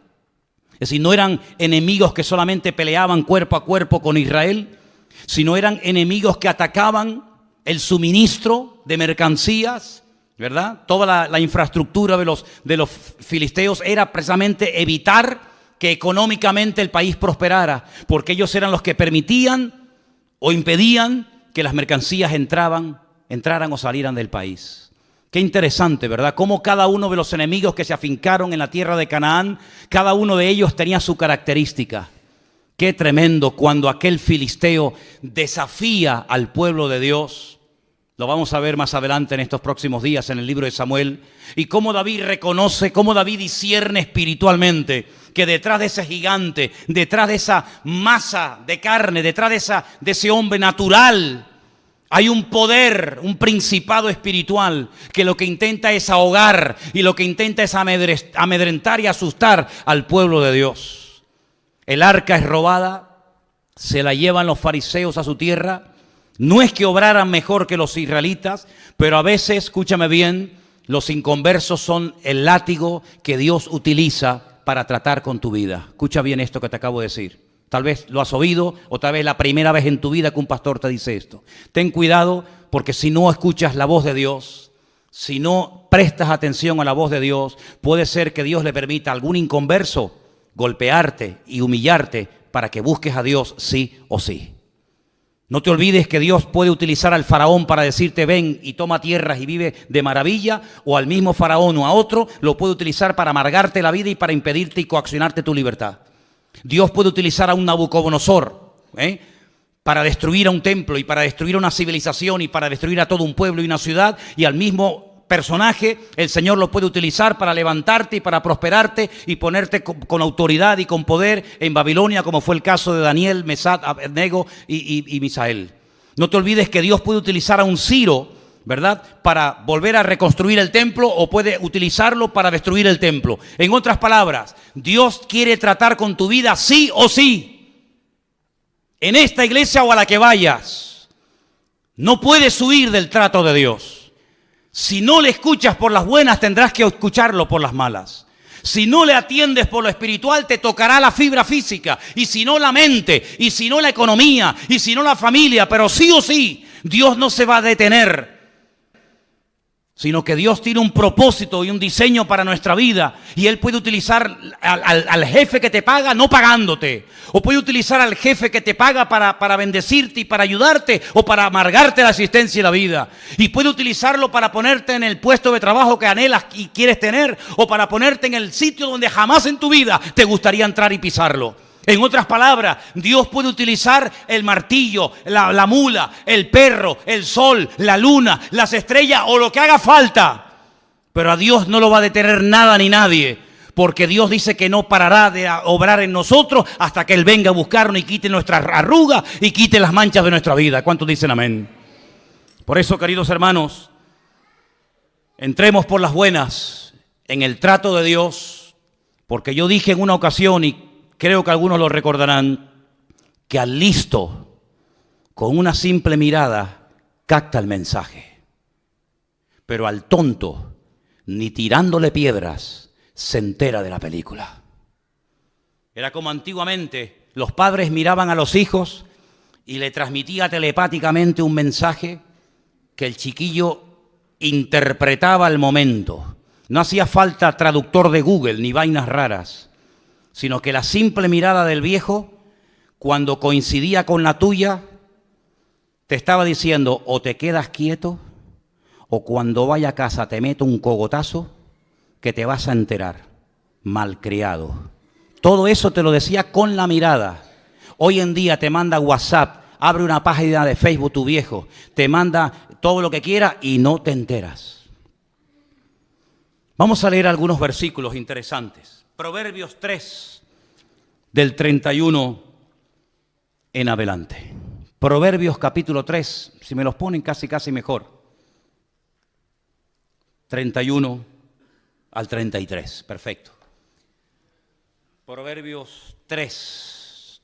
Es decir, no eran enemigos que solamente peleaban cuerpo a cuerpo con Israel, sino eran enemigos que atacaban el suministro de mercancías, ¿verdad? Toda la infraestructura de los filisteos era precisamente evitar que económicamente el país prosperara, porque ellos eran los que permitían o impedían que las mercancías entraran o salieran del país. Qué interesante, ¿verdad? Cómo cada uno de los enemigos que se afincaron en la tierra de Canaán, cada uno de ellos tenía su característica. Qué tremendo cuando aquel filisteo desafía al pueblo de Dios. Lo vamos a ver más adelante en estos próximos días en el libro de Samuel. Y cómo David reconoce, cómo David discierne espiritualmente que detrás de ese gigante, detrás de esa masa de carne, detrás de ese hombre natural, hay un poder, un principado espiritual que lo que intenta es ahogar y lo que intenta es amedrentar y asustar al pueblo de Dios. El arca es robada, se la llevan los fariseos a su tierra. No es que obraran mejor que los israelitas, pero a veces, escúchame bien, los inconversos son el látigo que Dios utiliza para tratar con tu vida. Escucha bien esto que te acabo de decir. Tal vez lo has oído o tal vez la primera vez en tu vida que un pastor te dice esto. Ten cuidado porque si no escuchas la voz de Dios, si no prestas atención a la voz de Dios, puede ser que Dios le permita a algún inconverso golpearte y humillarte para que busques a Dios sí o sí. No te olvides que Dios puede utilizar al faraón para decirte ven y toma tierras y vive de maravilla, o al mismo faraón o a otro lo puede utilizar para amargarte la vida y para impedirte y coaccionarte tu libertad. Dios puede utilizar a un Nabucodonosor para destruir a un templo y para destruir una civilización y para destruir a todo un pueblo y una ciudad, y al mismo personaje el Señor lo puede utilizar para levantarte y para prosperarte y ponerte con autoridad y con poder en Babilonia, como fue el caso de Daniel, Mesac, Abednego y Misael. No te olvides que Dios puede utilizar a un Ciro, ¿verdad?, para volver a reconstruir el templo, o puede utilizarlo para destruir el templo. En otras palabras, Dios quiere tratar con tu vida sí o sí. En esta iglesia o a la que vayas, no puedes huir del trato de Dios. Si no le escuchas por las buenas, tendrás que escucharlo por las malas. Si no le atiendes por lo espiritual, te tocará la fibra física, y si no la mente, y si no la economía, y si no la familia, pero sí o sí, Dios no se va a detener, sino que Dios tiene un propósito y un diseño para nuestra vida, y Él puede utilizar al jefe que te paga no pagándote, o puede utilizar al jefe que te paga para bendecirte y para ayudarte, o para amargarte la existencia y la vida, y puede utilizarlo para ponerte en el puesto de trabajo que anhelas y quieres tener, o para ponerte en el sitio donde jamás en tu vida te gustaría entrar y pisarlo. En otras palabras, Dios puede utilizar el martillo, la mula, el perro, el sol, la luna, las estrellas o lo que haga falta. Pero a Dios no lo va a detener nada ni nadie, porque Dios dice que no parará de obrar en nosotros hasta que Él venga a buscarnos y quite nuestras arrugas y quite las manchas de nuestra vida. ¿Cuántos dicen amén? Por eso, queridos hermanos, entremos por las buenas en el trato de Dios, porque yo dije en una ocasión, y creo que algunos lo recordarán, que al listo, con una simple mirada, capta el mensaje. Pero al tonto, ni tirándole piedras, se entera de la película. Era como antiguamente, los padres miraban a los hijos y le transmitía telepáticamente un mensaje que el chiquillo interpretaba al momento. No hacía falta traductor de Google ni vainas raras, sino que la simple mirada del viejo, cuando coincidía con la tuya, te estaba diciendo o te quedas quieto, o cuando vaya a casa te meto un cogotazo que te vas a enterar, malcriado. Todo eso te lo decía con la mirada. Hoy en día te manda WhatsApp, abre una página de Facebook tu viejo, te manda todo lo que quiera y no te enteras. Vamos a leer algunos versículos interesantes. Proverbios 3, del 31 en adelante. Proverbios capítulo 3, si me los ponen casi mejor. 31 al 33, perfecto. Proverbios 3,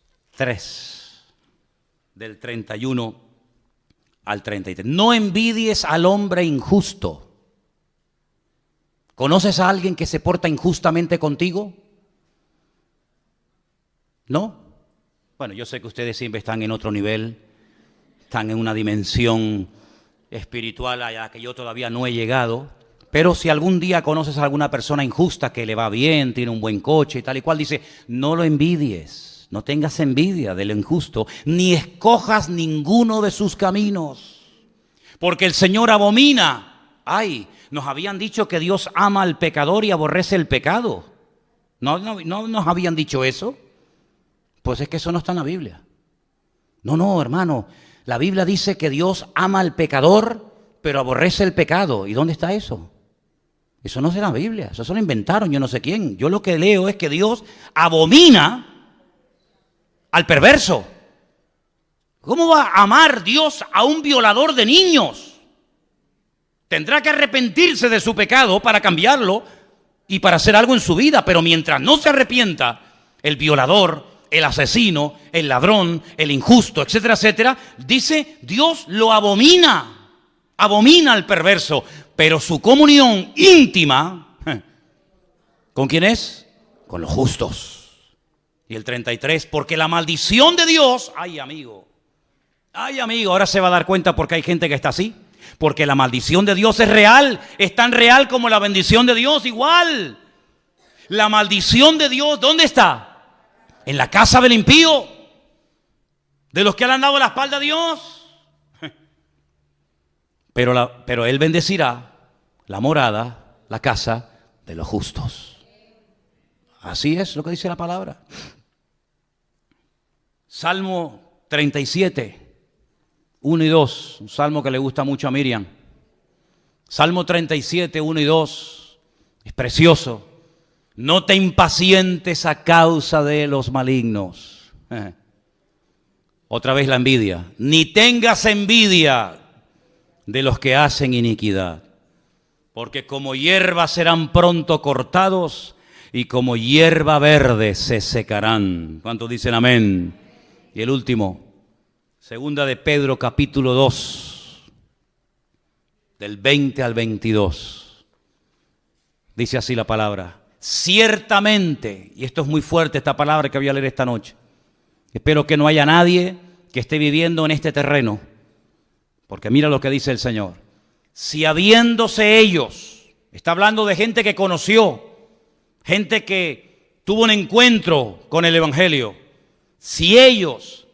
del 31 al 33. No envidies al hombre injusto. ¿Conoces a alguien que se porta injustamente contigo? ¿No? Bueno, yo sé que ustedes siempre están en otro nivel, están en una dimensión espiritual a la que yo todavía no he llegado, pero si algún día conoces a alguna persona injusta que le va bien, tiene un buen coche y tal y cual, dice, no lo envidies, no tengas envidia del injusto, ni escojas ninguno de sus caminos, porque el Señor abomina. Ay, nos habían dicho que Dios ama al pecador y aborrece el pecado. ¿No nos habían dicho eso? Pues es que eso no está en la Biblia. No, hermano. La Biblia dice que Dios ama al pecador, pero aborrece el pecado. ¿Y dónde está eso? Eso no es en la Biblia. Eso se lo inventaron yo no sé quién. Yo lo que leo es que Dios abomina al perverso. ¿Cómo va a amar Dios a un violador de niños? Tendrá que arrepentirse de su pecado para cambiarlo y para hacer algo en su vida. Pero mientras no se arrepienta, el violador, el asesino, el ladrón, el injusto, etcétera, etcétera, dice, Dios lo abomina. Abomina al perverso. Pero su comunión íntima, ¿con quién es? Con los justos. Y el 33, porque la maldición de Dios, ay amigo, ahora se va a dar cuenta porque hay gente que está así. Porque la maldición de Dios es real, es tan real como la bendición de Dios, igual. La maldición de Dios, ¿dónde está? En la casa del impío, de los que le han dado la espalda a Dios. Pero Él bendecirá la morada, la casa de los justos. Así es lo que dice la palabra. Salmo 37. 1 y 2, un salmo que le gusta mucho a Miriam. Salmo 37, 1 y 2, es precioso. No te impacientes a causa de los malignos. Otra vez la envidia. Ni tengas envidia de los que hacen iniquidad, porque como hierba serán pronto cortados y como hierba verde se secarán. ¿Cuántos dicen amén? Y el último. Segunda de Pedro, capítulo 2, del 20 al 22. Dice así la palabra. Ciertamente, y esto es muy fuerte esta palabra que voy a leer esta noche. Espero que no haya nadie que esté viviendo en este terreno. Porque mira lo que dice el Señor. Si habiéndose ellos, está hablando de gente que conoció, gente que tuvo un encuentro con el Evangelio. Si ellos,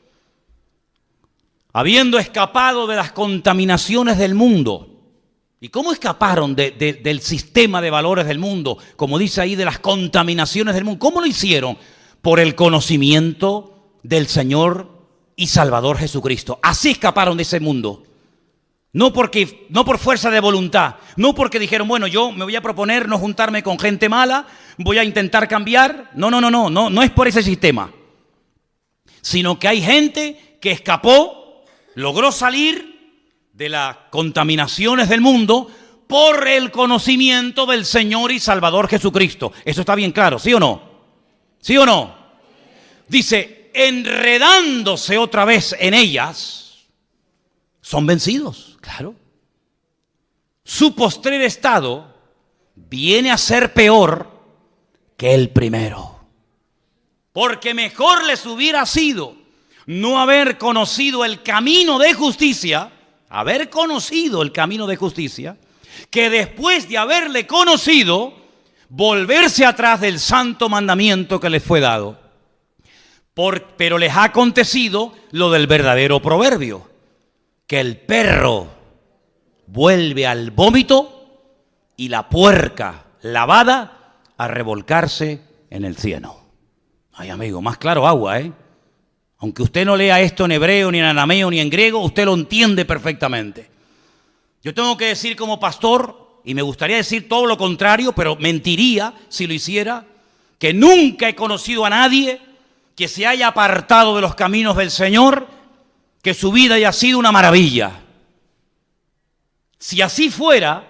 habiendo escapado de las contaminaciones del mundo. ¿Y cómo escaparon del sistema de valores del mundo? Como dice ahí, de las contaminaciones del mundo. ¿Cómo lo hicieron? Por el conocimiento del Señor y Salvador Jesucristo. Así escaparon de ese mundo. No por fuerza de voluntad. No porque dijeron, bueno, yo me voy a proponer no juntarme con gente mala, voy a intentar cambiar. No es por ese sistema. Sino que hay gente que escapó, logró salir de las contaminaciones del mundo por el conocimiento del Señor y Salvador Jesucristo. Eso está bien claro, ¿sí o no? ¿Sí o no? Dice, enredándose otra vez en ellas, son vencidos, claro. Su postrer estado viene a ser peor que el primero. Porque mejor les hubiera sido no haber conocido el camino de justicia, que después de haberle conocido, volverse atrás del santo mandamiento que les fue dado. Pero les ha acontecido lo del verdadero proverbio, que el perro vuelve al vómito y la puerca lavada a revolcarse en el cieno. Ay, amigo, más claro agua, ¿eh? Aunque usted no lea esto en hebreo, ni en arameo, ni en griego, usted lo entiende perfectamente. Yo tengo que decir como pastor, y me gustaría decir todo lo contrario, pero mentiría si lo hiciera, que nunca he conocido a nadie que se haya apartado de los caminos del Señor, que su vida haya sido una maravilla. Si así fuera,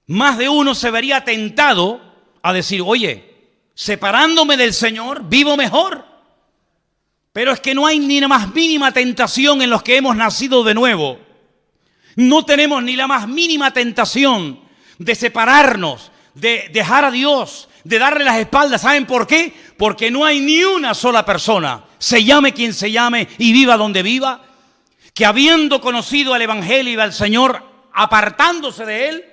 más de uno se vería tentado a decir, oye, separándome del Señor, vivo mejor. Pero es que no hay ni la más mínima tentación en los que hemos nacido de nuevo. No tenemos ni la más mínima tentación de separarnos, de dejar a Dios, de darle las espaldas. ¿Saben por qué? Porque no hay ni una sola persona, se llame quien se llame y viva donde viva, que habiendo conocido al Evangelio y al Señor, apartándose de Él,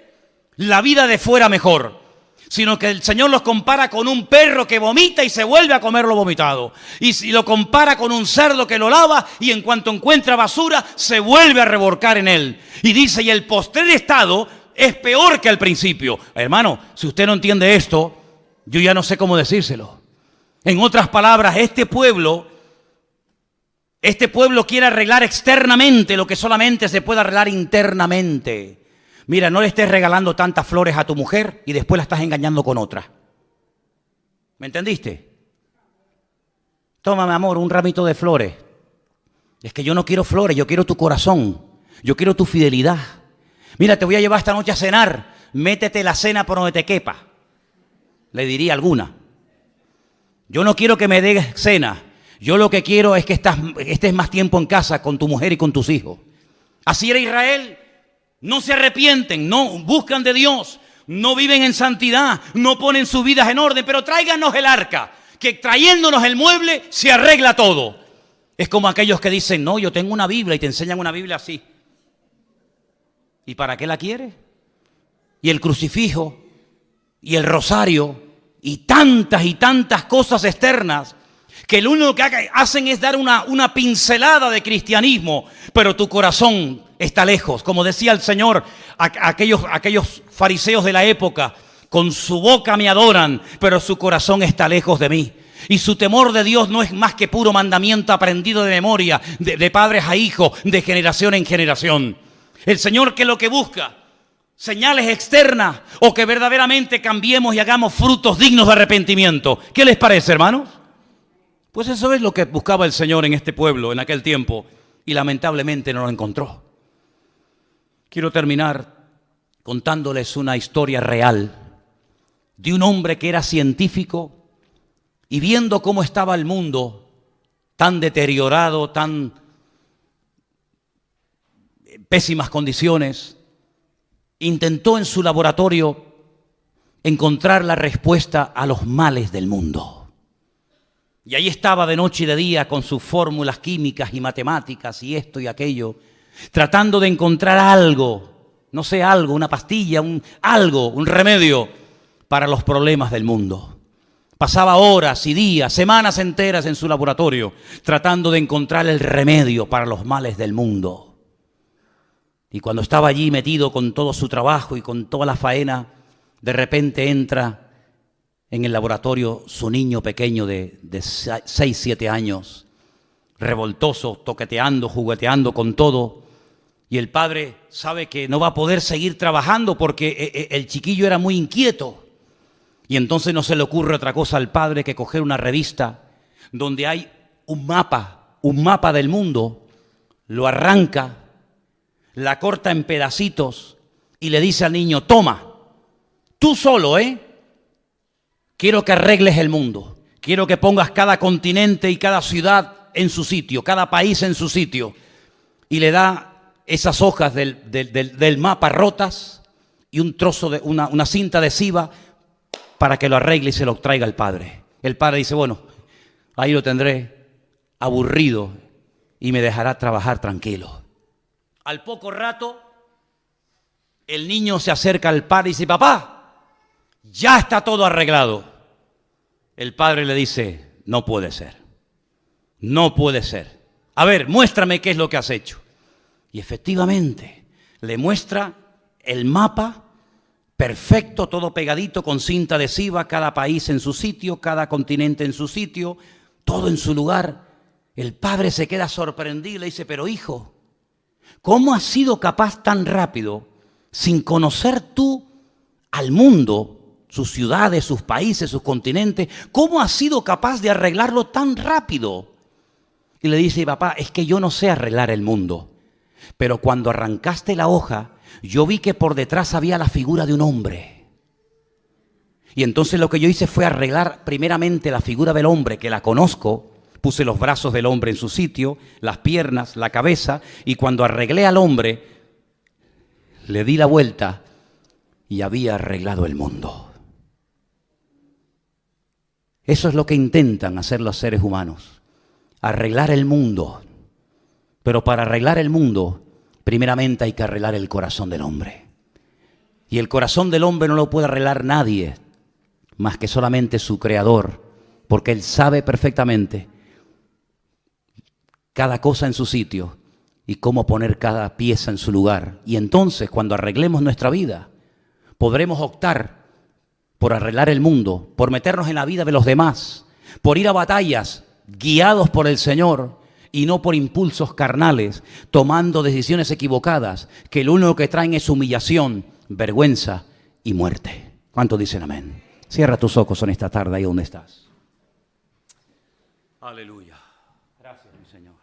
la vida de fuera mejor. Sino que el Señor los compara con un perro que vomita y se vuelve a comer lo vomitado. Y si lo compara con un cerdo que lo lava y en cuanto encuentra basura, se vuelve a revolcar en él. Y dice, y el postrer estado es peor que al principio. Hermano, si usted no entiende esto, yo ya no sé cómo decírselo. En otras palabras, este pueblo quiere arreglar externamente lo que solamente se puede arreglar internamente. Mira, no le estés regalando tantas flores a tu mujer y después la estás engañando con otra. ¿Me entendiste? Toma, mi amor, un ramito de flores. Es que yo no quiero flores, yo quiero tu corazón. Yo quiero tu fidelidad. Mira, te voy a llevar esta noche a cenar. Métete la cena por donde te quepa. Le diría alguna. Yo no quiero que me des cena. Yo lo que quiero es que estés más tiempo en casa con tu mujer y con tus hijos. Así era Israel. No se arrepienten, no buscan de Dios, no viven en santidad, no ponen sus vidas en orden, pero tráiganos el arca, que trayéndonos el mueble se arregla todo. Es como aquellos que dicen, no, yo tengo una Biblia y te enseñan una Biblia así. ¿Y para qué la quieres? Y el crucifijo, y el rosario, y tantas cosas externas, que lo único que hacen es dar una pincelada de cristianismo, pero tu corazón está lejos. Como decía el Señor, aquellos fariseos de la época, con su boca me adoran, pero su corazón está lejos de mí. Y su temor de Dios no es más que puro mandamiento aprendido de memoria, de padres a hijos, de generación en generación. El Señor, que lo que busca, señales externas, o que verdaderamente cambiemos y hagamos frutos dignos de arrepentimiento. ¿Qué les parece, hermanos? Pues eso es lo que buscaba el Señor en este pueblo en aquel tiempo, y lamentablemente no lo encontró. Quiero terminar contándoles una historia real de un hombre que era científico y viendo cómo estaba el mundo tan deteriorado, tan pésimas condiciones, intentó en su laboratorio encontrar la respuesta a los males del mundo. Y ahí estaba de noche y de día con sus fórmulas químicas y matemáticas y esto y aquello, tratando de encontrar algo, no sé, algo, una pastilla, un remedio para los problemas del mundo. Pasaba horas y días, semanas enteras en su laboratorio, tratando de encontrar el remedio para los males del mundo. Y cuando estaba allí metido con todo su trabajo y con toda la faena, de repente entra en el laboratorio su niño pequeño de 6, 7 años, revoltoso, toqueteando, jugueteando con todo. Y el padre sabe que no va a poder seguir trabajando porque el chiquillo era muy inquieto. Y entonces no se le ocurre otra cosa al padre que coger una revista donde hay un mapa del mundo, lo arranca, la corta en pedacitos y le dice al niño, toma, tú solo, quiero que arregles el mundo, quiero que pongas cada continente y cada ciudad en su sitio, cada país en su sitio. Y le da esas hojas del mapa rotas y un trozo de una cinta adhesiva para que lo arregle y se lo traiga al padre. El padre dice, bueno, ahí lo tendré aburrido y me dejará trabajar tranquilo. Al poco rato, el niño se acerca al padre y dice, papá, ya está todo arreglado. El padre le dice, no puede ser, no puede ser. A ver, muéstrame qué es lo que has hecho. Y efectivamente, le muestra el mapa perfecto, todo pegadito con cinta adhesiva, cada país en su sitio, cada continente en su sitio, todo en su lugar. El padre se queda sorprendido y le dice, pero hijo, ¿cómo has sido capaz tan rápido sin conocer tú al mundo, sus ciudades, sus países, sus continentes, ¿cómo has sido capaz de arreglarlo tan rápido? Y le dice, papá, es que yo no sé arreglar el mundo, pero cuando arrancaste la hoja, yo vi que por detrás había la figura de un hombre. Y entonces lo que yo hice fue arreglar primeramente la figura del hombre, que la conozco. Puse los brazos del hombre en su sitio, las piernas, la cabeza, y cuando arreglé al hombre, le di la vuelta y había arreglado el mundo. Eso es lo que intentan hacer los seres humanos, arreglar el mundo. Pero para arreglar el mundo, primeramente hay que arreglar el corazón del hombre. Y el corazón del hombre no lo puede arreglar nadie, más que solamente su Creador, porque Él sabe perfectamente cada cosa en su sitio y cómo poner cada pieza en su lugar. Y entonces, cuando arreglemos nuestra vida, podremos optar por arreglar el mundo, por meternos en la vida de los demás, por ir a batallas guiados por el Señor y no por impulsos carnales, tomando decisiones equivocadas, que lo único que traen es humillación, vergüenza y muerte. ¿Cuántos dicen amén? Cierra tus ojos en esta tarde ahí donde estás. Aleluya. Gracias, mi Señor.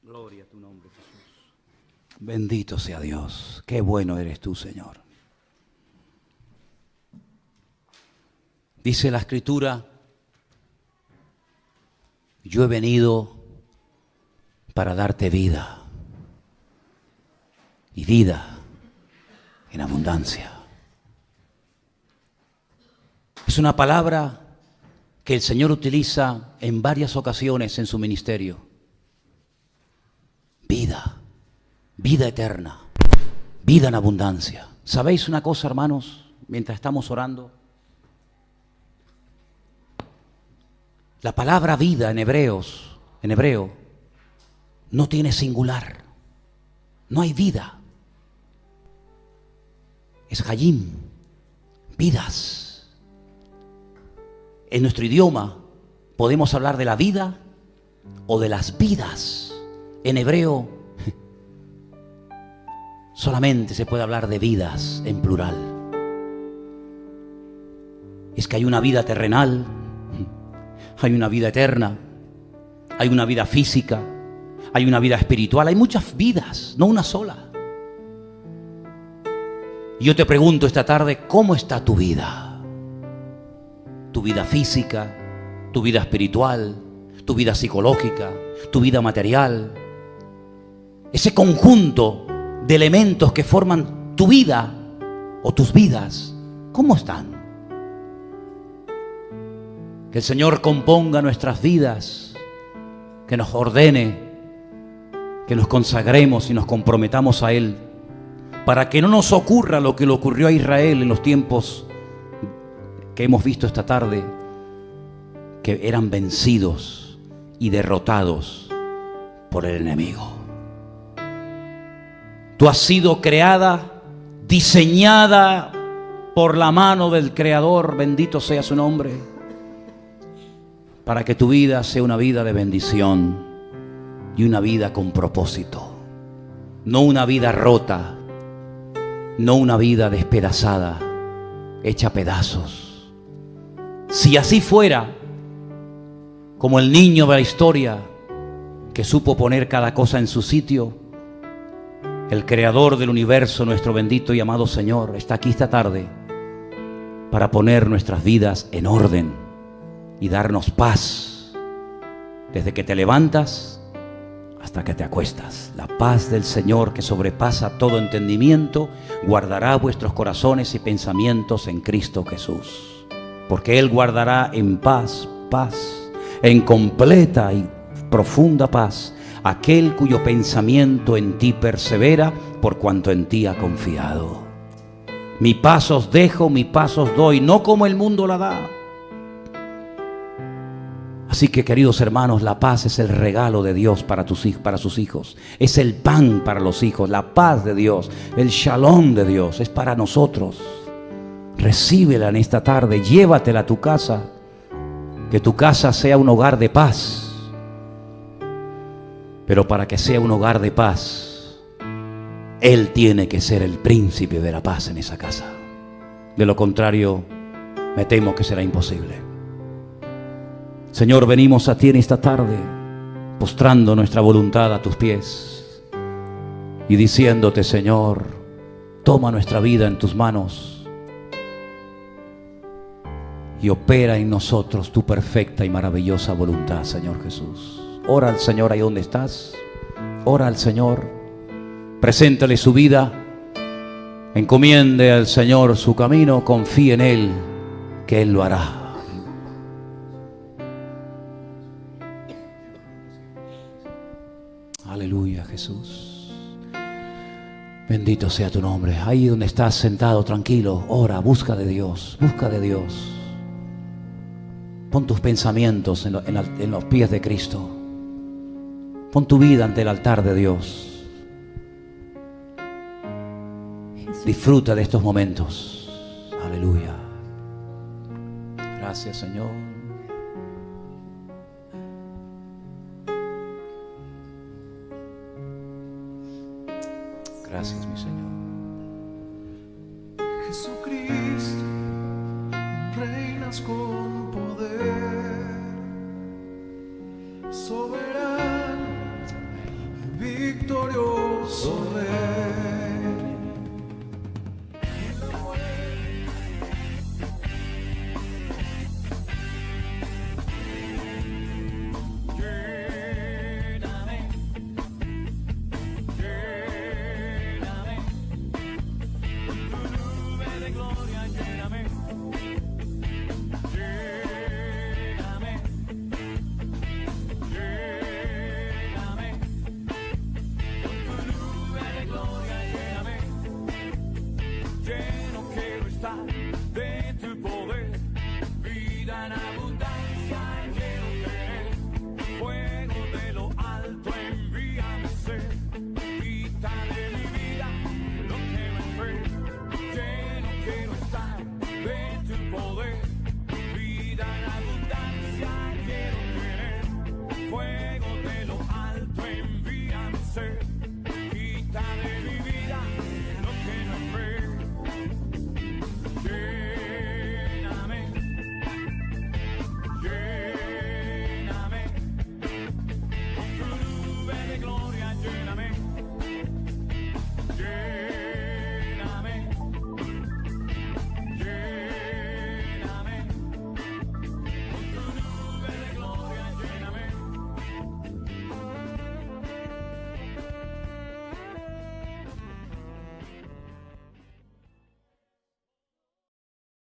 Gloria a tu nombre, Jesús. Bendito sea Dios. Qué bueno eres tú, Señor. Dice la Escritura, yo he venido para darte vida. Y vida en abundancia. Es una palabra que el Señor utiliza en varias ocasiones en su ministerio. Vida, vida eterna, vida en abundancia. ¿Sabéis una cosa, hermanos? Mientras estamos orando, la palabra vida en hebreo, no tiene singular. No hay vida. Es hayim, vidas. En nuestro idioma podemos hablar de la vida o de las vidas. En hebreo solamente se puede hablar de vidas en plural. Es que hay una vida terrenal, hay una vida eterna, hay una vida física, hay una vida espiritual, hay muchas vidas, no una sola. Y yo te pregunto esta tarde, ¿cómo está tu vida? Tu vida física, tu vida espiritual, tu vida psicológica, tu vida material. Ese conjunto de elementos que forman tu vida o tus vidas, ¿cómo están? Que el Señor componga nuestras vidas, que nos ordene, que nos consagremos y nos comprometamos a Él, para que no nos ocurra lo que le ocurrió a Israel en los tiempos que hemos visto esta tarde, que eran vencidos y derrotados por el enemigo. Tú has sido creada, diseñada por la mano del Creador, bendito sea su nombre, para que tu vida sea una vida de bendición y una vida con propósito, no una vida rota, no una vida despedazada, hecha a pedazos. Si así fuera, como el niño de la historia que supo poner cada cosa en su sitio, el Creador del universo, nuestro bendito y amado Señor, está aquí esta tarde para poner nuestras vidas en orden y darnos paz desde que te levantas hasta que te acuestas. La paz del Señor, que sobrepasa todo entendimiento, guardará vuestros corazones y pensamientos en Cristo Jesús. Porque Él guardará en paz, en completa y profunda paz, aquel cuyo pensamiento en ti persevera, por cuanto en ti ha confiado. Mi paz os dejo, mi paz os doy, no como el mundo la da. Así que, queridos hermanos, la paz es el regalo de Dios para sus hijos. Es el pan para los hijos, la paz de Dios, el shalom de Dios, es para nosotros. Recíbela en esta tarde, llévatela a tu casa. Que tu casa sea un hogar de paz. Pero para que sea un hogar de paz, Él tiene que ser el príncipe de la paz en esa casa. De lo contrario, me temo que será imposible. Señor, venimos a ti en esta tarde, postrando nuestra voluntad a tus pies y diciéndote, Señor, toma nuestra vida en tus manos y opera en nosotros tu perfecta y maravillosa voluntad, Señor Jesús. Ora al Señor ahí donde estás. Ora al Señor. Preséntale su vida. Encomiende al Señor su camino. Confíe en Él, que Él lo hará. Aleluya, Jesús. Bendito sea tu nombre. Ahí donde estás sentado, tranquilo, ora, busca de Dios, busca de Dios. Pon tus pensamientos en los pies de Cristo. Pon tu vida ante el altar de Dios. Jesús. Disfruta de estos momentos. Aleluya. Gracias, Señor. Gracias, mi Señor. Jesucristo, reinas con poder, soberano, victorioso Rey. De tu poder, vida en abundancia.